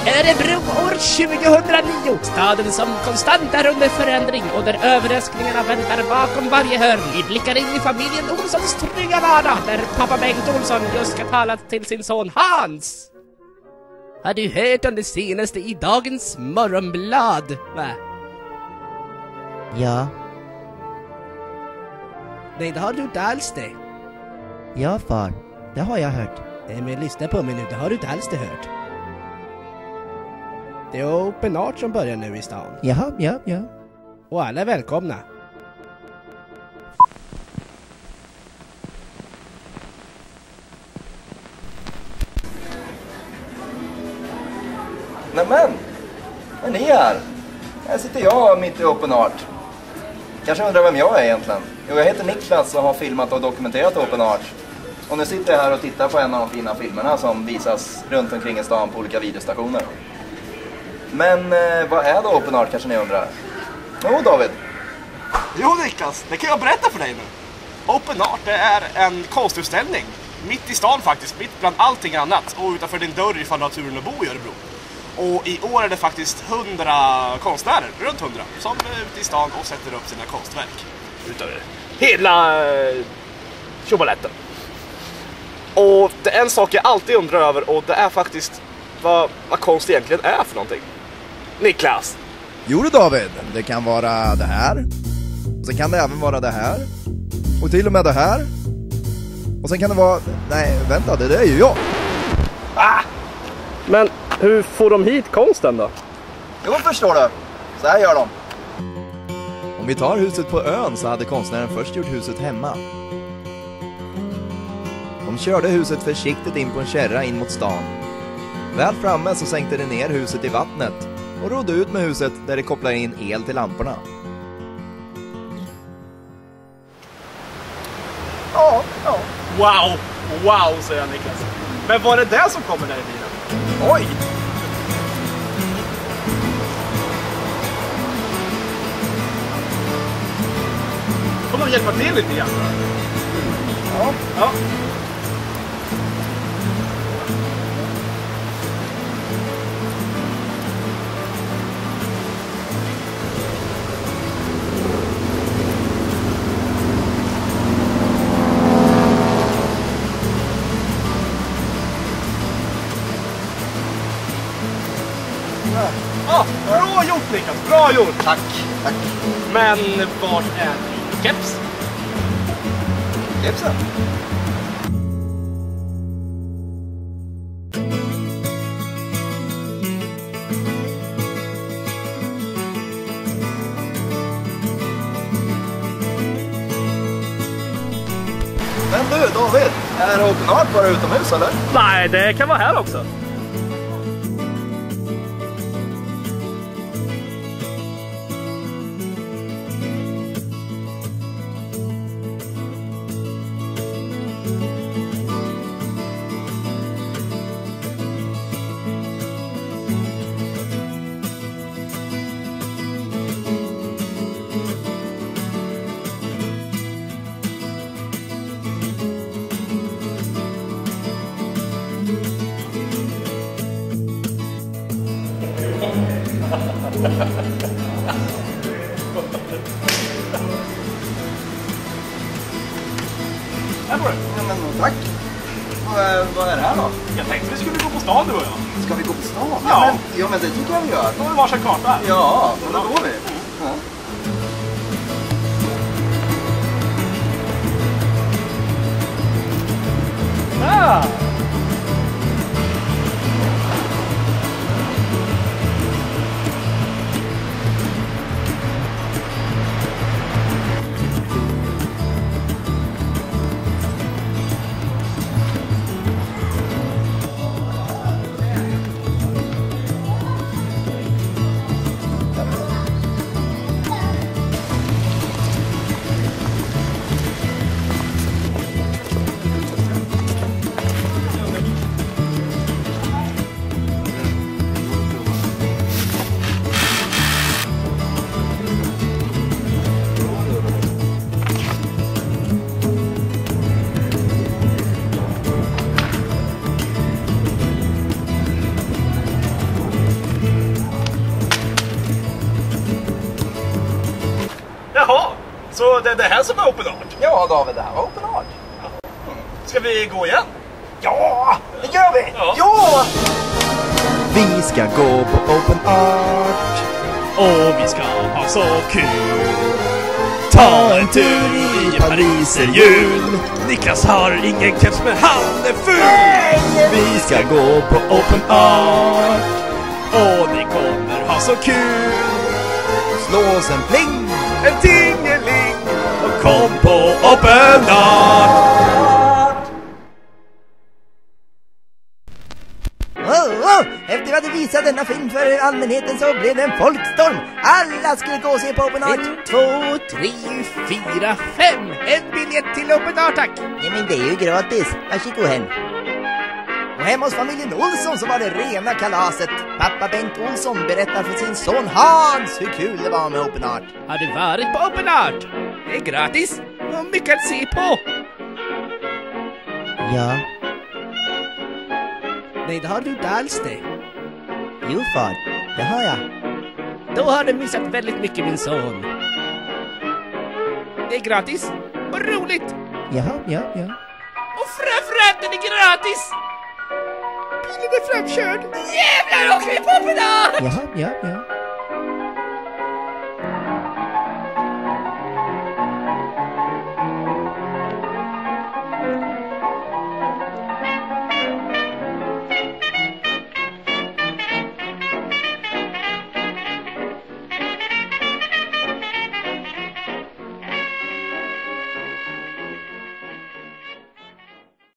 Örebro år 2009. Staden som konstant är under förändring och där överraskningarna väntar bakom varje hörn. Vi blickar in i familjen Olssons trygga vardag där pappa Bengt Olsson just ska tala till sin son Hans. Har du hört om det senaste i dagens morgonblad, va? Ja. Nej, det har du inte alls det. Ja, far. Det har jag hört. Nej, men lyssna på mig nu. Det har du inte alls det hört. Det är Open Art som börjar nu i stan. Jaha, ja. Och alla är välkomna. Nämen, är ni här? Här sitter jag mitt i Open Art. Kanske undrar vem jag är egentligen. Jo, jag heter Niklas och har filmat och dokumenterat Open Art. Och nu sitter jag här och tittar på en av de fina filmerna som visas runt omkring i stan på olika videostationer. Men vad är då Open Art, kanske ni undrar? Jo, David. Jo, Niklas, det kan jag berätta för dig nu. Open Art, det är en konstutställning. Mitt i stan faktiskt, mitt bland allting annat. Och utanför din dörr ifall du har turen att bo i Örebro. Och i år är det faktiskt 100 konstnärer, runt 100, som är ute i stan och sätter upp sina konstverk. Utav hela tjobaletten. Och det är en sak jag alltid undrar över, och det är faktiskt vad konst egentligen är för någonting. Niklas. Jo du David, det kan vara det här. Och sen kan det även vara det här. Och till och med det här. Och sen kan det vara... Nej, vänta, det där är ju jag. Men hur får de hit konsten då? Jo, förstår du. Så här gör de. Om vi tar huset på ön så hade konstnären först gjort huset hemma. De körde huset försiktigt in på en kärra in mot stan. Väl framme så sänkte de ner huset i vattnet och rodde ut med huset där de kopplade in el till lamporna. Ja. Wow, säger jag Niklas. Men var det det som kommer där i bilen? Oj! Får man hjälpa till lite grann? Ja. Bra gjort Niklas, bra gjort! Tack. Men vart är din keps? Kepsen. Men du David, är Open Art bara utomhus eller? Nej, det kan vara här också. Här får du. Ja, men, tack. Vad är det här då? Jag tänkte vi skulle gå på stan du och jag. Ska vi gå på stan? Ja. Men det tycker jag vi gör. Då har vi varsin karta här. Ja, men då går vi. Ja. Så det är det här som är Open Art? Ja David, det här var Open Art. Ska vi gå igen? Ja, det gör vi! Ja. Ja! Vi ska gå på Open Art. Och vi ska ha så kul. Ta en tur i Paris är jul. Niklas har ingen keps men han är ful. Vi ska gå på Open Art. Och ni kommer ha så kul. Slå oss en pling. En tingeling. Och kom på Open Art. Efter vi hade visat denna film för allmänheten så blev det en folkstorm. Alla skulle gå och se på Open Art. 1, 2, 3, 4, 5. En biljett till Open Art, tack. Ja, men det är ju gratis. Varsågod hem. Och hemma hos familjen Olsson så var det rena kalaset. Pappa Bengt Olsson berättar för sin son Hans hur kul det var med Open Art. Har du varit på Open Art? Det är gratis och mycket att se på. Ja, Nej, det har du inte alls det. jo far, det har jag. Då har du missat väldigt mycket, min son. Det är gratis och roligt. Jaha, ja. Och framförallt är det gratis. Bilen är framkörd. Jävlar, åker vi på Open Art! Jaha, ja.